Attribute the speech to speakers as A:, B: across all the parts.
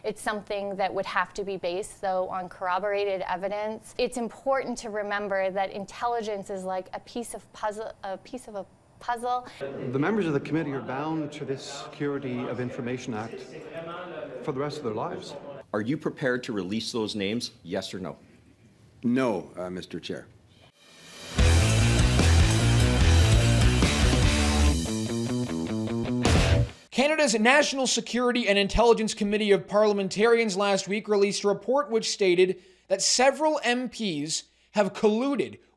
A: It's something that would have to be based, though, on corroborated evidence. It's important to remember that intelligence is like a piece of a puzzle.
B: The members of the committee are bound to this Security of Information Act for the rest of their lives.
C: Are you prepared to release those names, yes or no?
B: No, Mr. Chair.
D: Canada's National Security and Intelligence Committee of Parliamentarians last week released a report which stated that several MPs have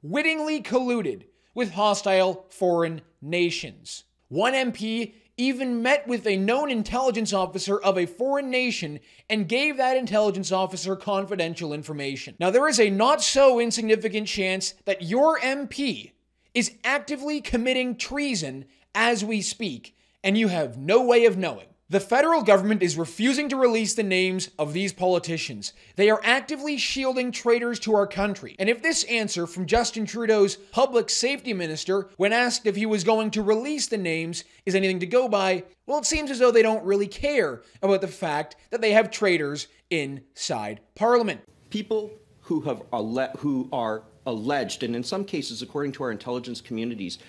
D: wittingly colluded with hostile foreign nations. One MP even met with a known intelligence officer of a foreign nation and gave that intelligence officer confidential information. Now, there is a not so insignificant chance that your MP is actively committing treason as we speak, and you have no way of knowing. The federal government is refusing to release the names of these politicians. They are actively shielding traitors to our country. And if this answer from Justin Trudeau's public safety minister, when asked if he was going to release the names, is anything to go by, well, it seems as though they don't really care about the fact that they have traitors inside Parliament.
C: People who are alleged, and in some cases, according to our intelligence communities,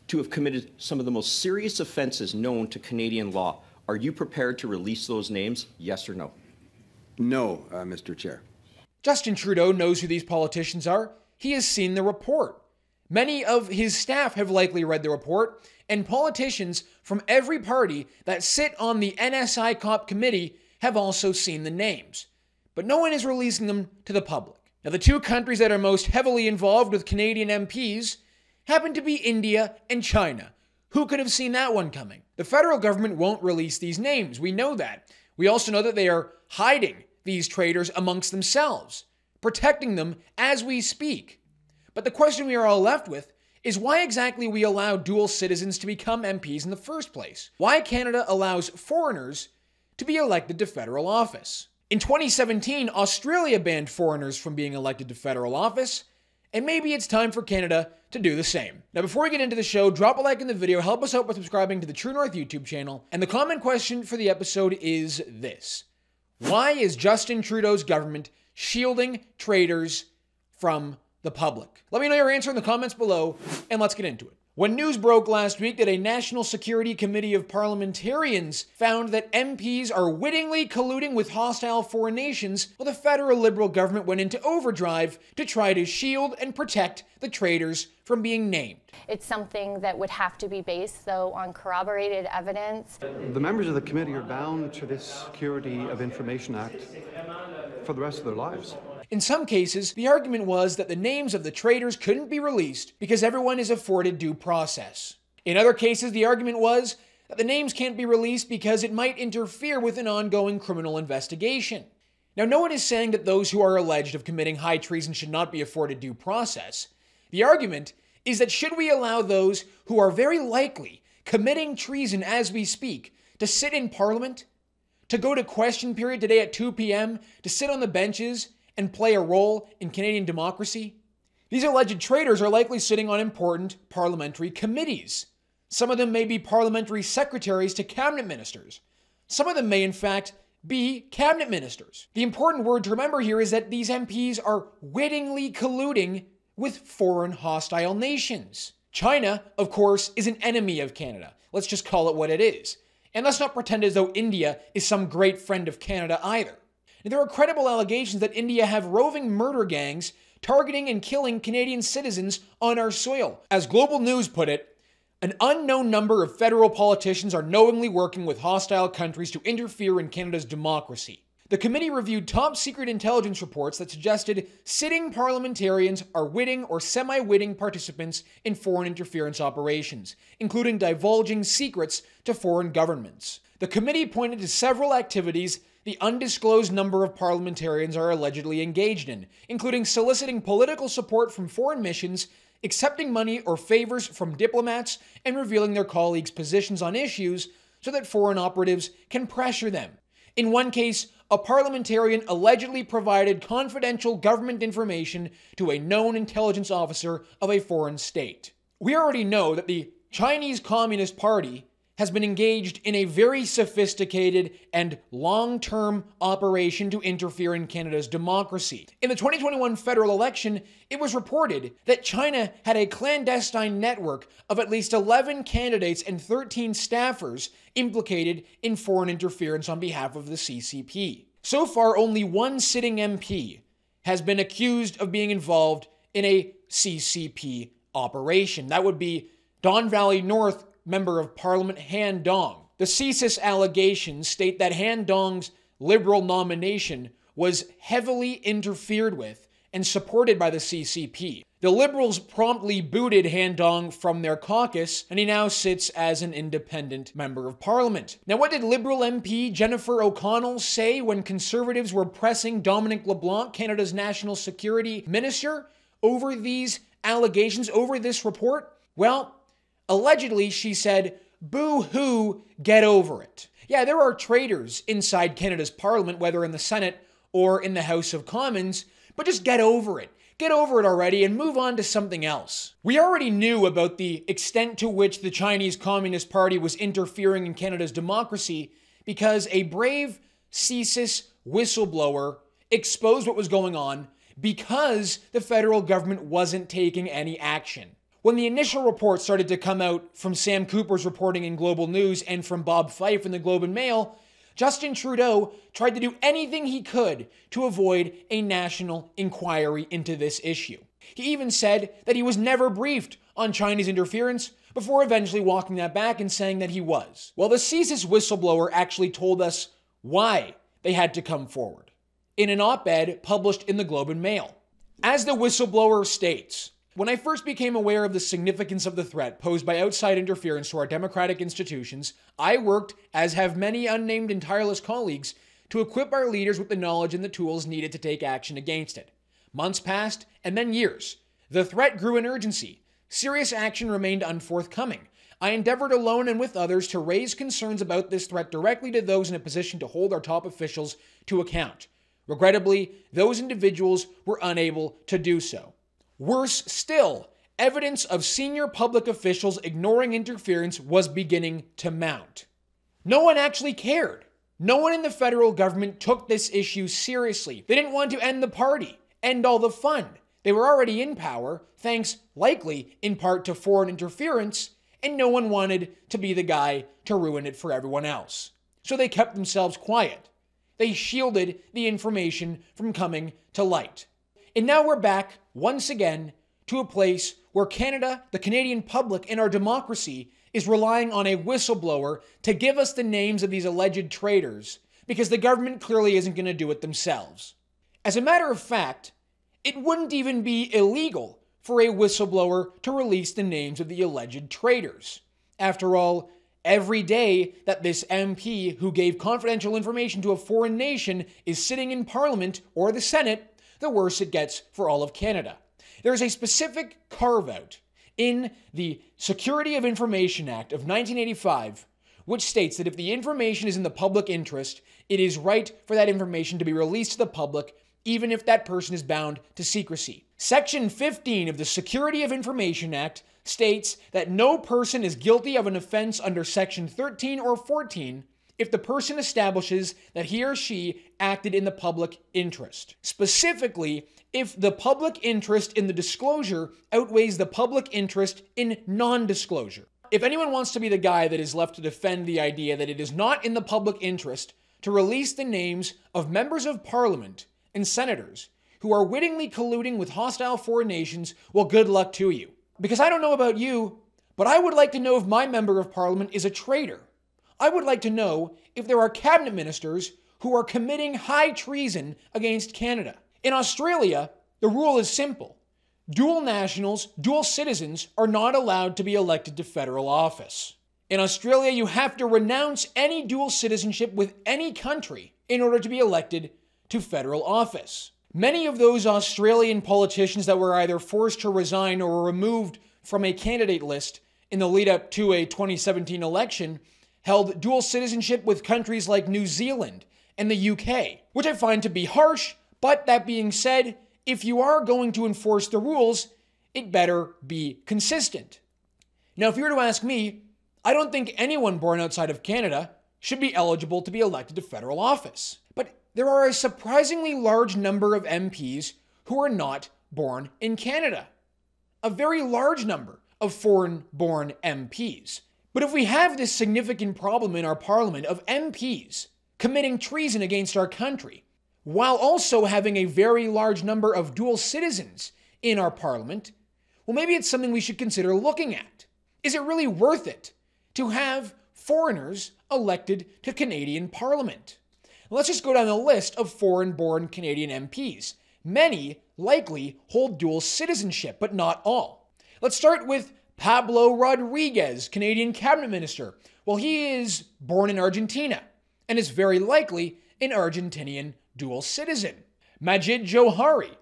C: to have committed some of the most serious offenses known to Canadian law. Are you prepared to release those names, yes or no?
B: No, Mr. Chair.
D: Justin Trudeau knows who these politicians are. He has seen the report. Many of his staff have likely read the report, and politicians from every party that sit on the NSI COP committee have also seen the names. But no one is releasing them to the public. Now, the two countries that are most heavily involved with Canadian MPs happen to be India and China. Who could have seen that one coming? The federal government won't release these names. We know that. We also know that they are hiding these traitors amongst themselves, protecting them as we speak. But the question we are all left with is why exactly we allow dual citizens to become MPs in the first place? Why Canada allows foreigners to be elected to federal office? In 2017, Australia banned foreigners from being elected to federal office, and maybe it's time for Canada to do the same. Now, before we get into the show, drop a like in the video, help us out by subscribing to the True North YouTube channel, and the comment question for the episode is this: why is Justin Trudeau's government shielding traitors from the public? Let me know your answer in the comments below, and let's get into it. When news broke last week that a National Security Committee of Parliamentarians found that MPs are wittingly colluding with hostile foreign nations, well, the federal Liberal government went into overdrive to try to shield and protect the traitors from being named.
A: It's something that would have to be based, though, on corroborated evidence.
B: The members of the committee are bound to this Security of Information Act for the rest of their lives.
D: In some cases, the argument was that the names of the traitors couldn't be released because everyone is afforded due process. In other cases, the argument was that the names can't be released because it might interfere with an ongoing criminal investigation. Now, no one is saying that those who are alleged of committing high treason should not be afforded due process. The argument is that should we allow those who are very likely committing treason as we speak to sit in Parliament, to go to question period today at 2 p.m., to sit on the benches and play a role in Canadian democracy? These alleged traitors are likely sitting on important parliamentary committees. Some of them may be parliamentary secretaries to cabinet ministers. Some of them may, in fact, be cabinet ministers. The important word to remember here is that these MPs are wittingly colluding with foreign hostile nations. China, of course, is an enemy of Canada. Let's just call it what it is. And let's not pretend as though India is some great friend of Canada either. There are credible allegations that India have roving murder gangs targeting and killing Canadian citizens on our soil. As Global News put it, an unknown number of federal politicians are knowingly working with hostile countries to interfere in Canada's democracy. The committee reviewed top-secret intelligence reports that suggested sitting parliamentarians are witting or semi-witting participants in foreign interference operations, including divulging secrets to foreign governments. The committee pointed to several activities the undisclosed number of parliamentarians are allegedly engaged in, including soliciting political support from foreign missions, accepting money or favors from diplomats, and revealing their colleagues' positions on issues so that foreign operatives can pressure them. In one case, a parliamentarian allegedly provided confidential government information to a known intelligence officer of a foreign state. We already know that the Chinese Communist Party has been engaged in a very sophisticated and long-term operation to interfere in Canada's democracy. In the 2021 federal election, it was reported that China had a clandestine network of at least 11 candidates and 13 staffers implicated in foreign interference on behalf of the CCP. So far, only one sitting MP has been accused of being involved in a CCP operation. That would be Don Valley North Member of Parliament Han Dong. The CSIS allegations state that Han Dong's Liberal nomination was heavily interfered with and supported by the CCP. The Liberals promptly booted Han Dong from their caucus, and he now sits as an independent Member of Parliament. Now, what did Liberal MP Jennifer O'Connell say when Conservatives were pressing Dominic LeBlanc, Canada's National Security Minister, over these allegations, over this report? Well, allegedly, she said, "Boo-hoo, get over it." Yeah, there are traitors inside Canada's Parliament, whether in the Senate or in the House of Commons, but just get over it. Get over it already and move on to something else. We already knew about the extent to which the Chinese Communist Party was interfering in Canada's democracy because a brave CSIS whistleblower exposed what was going on because the federal government wasn't taking any action. When the initial reports started to come out from Sam Cooper's reporting in Global News and from Bob Fife in the Globe and Mail, Justin Trudeau tried to do anything he could to avoid a national inquiry into this issue. He even said that he was never briefed on Chinese interference before eventually walking that back and saying that he was. Well, the CSIS whistleblower actually told us why they had to come forward in an op-ed published in the Globe and Mail. As the whistleblower states, "When I first became aware of the significance of the threat posed by outside interference to our democratic institutions, I worked, as have many unnamed and tireless colleagues, to equip our leaders with the knowledge and the tools needed to take action against it. Months passed, and then years. The threat grew in urgency. Serious action remained unforthcoming. I endeavored alone and with others to raise concerns about this threat directly to those in a position to hold our top officials to account. Regrettably, those individuals were unable to do so. Worse still, evidence of senior public officials ignoring interference was beginning to mount." No one actually cared. No one in the federal government took this issue seriously. They didn't want to end the party, end all the fun. They were already in power, thanks likely in part to foreign interference, and no one wanted to be the guy to ruin it for everyone else. So they kept themselves quiet. They shielded the information from coming to light. And now we're back, once again, to a place where Canada, the Canadian public, and our democracy is relying on a whistleblower to give us the names of these alleged traitors, because the government clearly isn't going to do it themselves. As a matter of fact, it wouldn't even be illegal for a whistleblower to release the names of the alleged traitors. After all, every day that this MP who gave confidential information to a foreign nation is sitting in Parliament or the Senate, the worse it gets for all of Canada. There is a specific carve-out in the Security of Information Act of 1985, which states that if the information is in the public interest, it is right for that information to be released to the public, even if that person is bound to secrecy. Section 15 of the Security of Information Act states that no person is guilty of an offense under Section 13 or 14 if the person establishes that he or she acted in the public interest. Specifically, if the public interest in the disclosure outweighs the public interest in non-disclosure. If anyone wants to be the guy that is left to defend the idea that it is not in the public interest to release the names of members of parliament and senators who are wittingly colluding with hostile foreign nations, well, good luck to you. Because I don't know about you, but I would like to know if my member of parliament is a traitor. I would like to know if there are cabinet ministers who are committing high treason against Canada. In Australia, the rule is simple. Dual nationals, dual citizens are not allowed to be elected to federal office. In Australia, you have to renounce any dual citizenship with any country in order to be elected to federal office. Many of those Australian politicians that were either forced to resign or were removed from a candidate list in the lead up to a 2017 election held dual citizenship with countries like New Zealand and the UK, which I find to be harsh, but that being said, if you are going to enforce the rules, it better be consistent. Now, if you were to ask me, I don't think anyone born outside of Canada should be eligible to be elected to federal office. But there are a surprisingly large number of MPs who are not born in Canada. A very large number of foreign-born MPs. But if we have this significant problem in our parliament of MPs committing treason against our country, while also having a very large number of dual citizens in our parliament, well, maybe it's something we should consider looking at. Is it really worth it to have foreigners elected to Canadian Parliament? Let's just go down the list of foreign-born Canadian MPs. Many likely hold dual citizenship, but not all. Let's start with Pablo Rodriguez, Canadian Cabinet Minister. Well, he is born in Argentina and is very likely an Argentinian dual citizen. Majid Johari,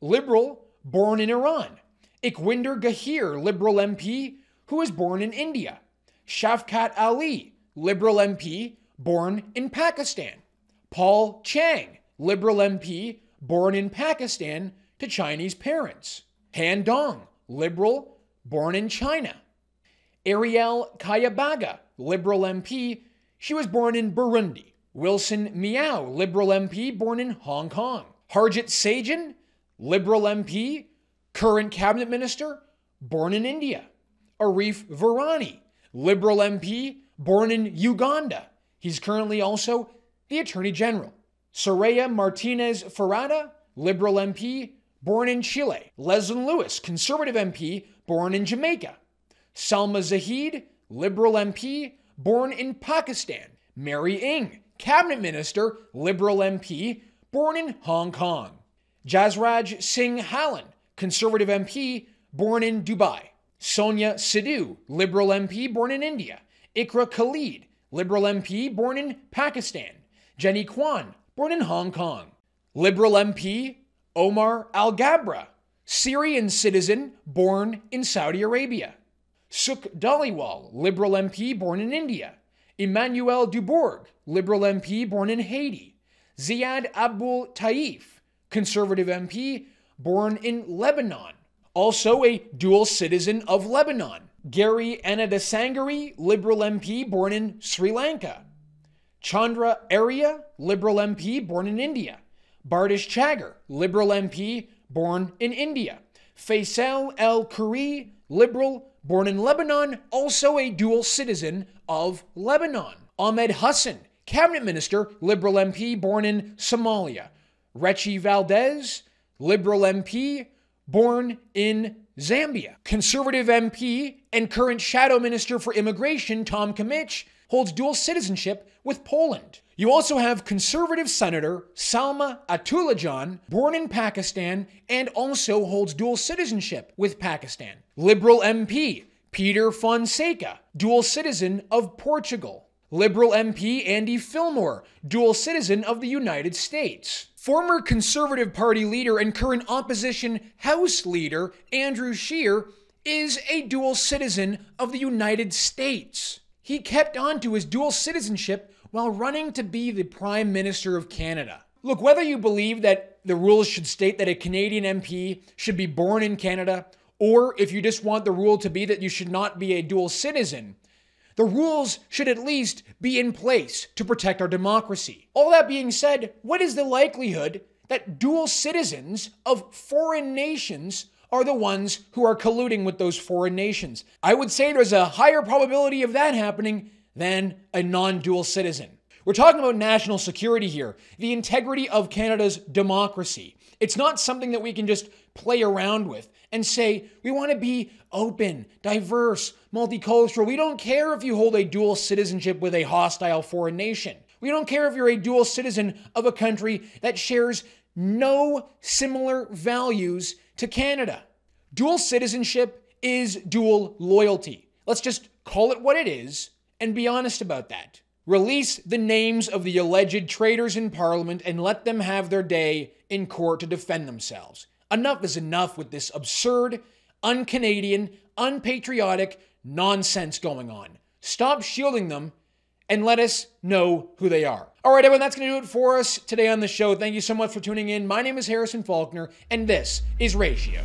D: Liberal, born in Iran. Ikhwinder Gahir, Liberal MP, who is born in India. Shafkat Ali, Liberal MP, born in Pakistan. Paul Chang, Liberal MP, born in Pakistan to Chinese parents. Han Dong, Liberal, born in China. Ariel Kayabaga, Liberal MP, she was born in Burundi. Wilson Miao, Liberal MP, born in Hong Kong. Harjit Sajjan, Liberal MP, current cabinet minister, born in India. Arif Virani, Liberal MP, born in Uganda. He's currently also the Attorney General. Soraya Martinez Ferrada, Liberal MP, born in Chile. Leslyn Lewis, Conservative MP, born in Jamaica. Salma Zahid, Liberal MP, born in Pakistan. Mary Ng, Cabinet Minister, Liberal MP, born in Hong Kong. Jasraj Singh Hallan, Conservative MP, born in Dubai. Sonia Sidhu, Liberal MP, born in India. Ikra Khalid, Liberal MP, born in Pakistan. Jenny Kwan, born in Hong Kong. Liberal MP, Omar Al-Gabra, Syrian citizen, born in Saudi Arabia. Sukh Dhaliwal, Liberal MP, born in India. Emmanuel Dubourg, Liberal MP, born in Haiti. Ziad Abul Taif, Conservative MP, born in Lebanon. Also a dual citizen of Lebanon. Gary Anadasangari, Liberal MP, born in Sri Lanka. Chandra Arya, Liberal MP, born in India. Bardish Chagger, Liberal MP, born in India. Faisal El-Khoury, Liberal, born in Lebanon, also a dual citizen of Lebanon. Ahmed Hassan, Cabinet Minister, Liberal MP, born in Somalia. Rechi Valdez, Liberal MP, born in Zambia. Conservative MP and current Shadow Minister for Immigration, Tom Kamich, holds dual citizenship with Poland. You also have Conservative Senator Salma Atulajan, born in Pakistan and also holds dual citizenship with Pakistan. Liberal MP Peter Fonseca, dual citizen of Portugal. Liberal MP Andy Fillmore, dual citizen of the United States. Former Conservative Party leader and current opposition House leader Andrew Scheer is a dual citizen of the United States. He kept on to his dual citizenship while running to be the Prime Minister of Canada. Look, whether you believe that the rules should state that a Canadian MP should be born in Canada, or if you just want the rule to be that you should not be a dual citizen, the rules should at least be in place to protect our democracy. All that being said, what is the likelihood that dual citizens of foreign nations are the ones who are colluding with those foreign nations? I would say there's a higher probability of that happening than a non-dual citizen. We're talking about national security here, the integrity of Canada's democracy. It's not something that we can just play around with and say, we want to be open, diverse, multicultural. We don't care if you hold a dual citizenship with a hostile foreign nation. We don't care if you're a dual citizen of a country that shares no similar values to Canada. Dual citizenship is dual loyalty. Let's just call it what it is and be honest about that. Release the names of the alleged traitors in Parliament and let them have their day in court to defend themselves. Enough is enough with this absurd, un-Canadian, unpatriotic nonsense going on. Stop shielding them and let us know who they are. All right, everyone, that's going to do it for us today on the show. Thank you so much for tuning in. My name is Harrison Faulkner, and this is Ratio.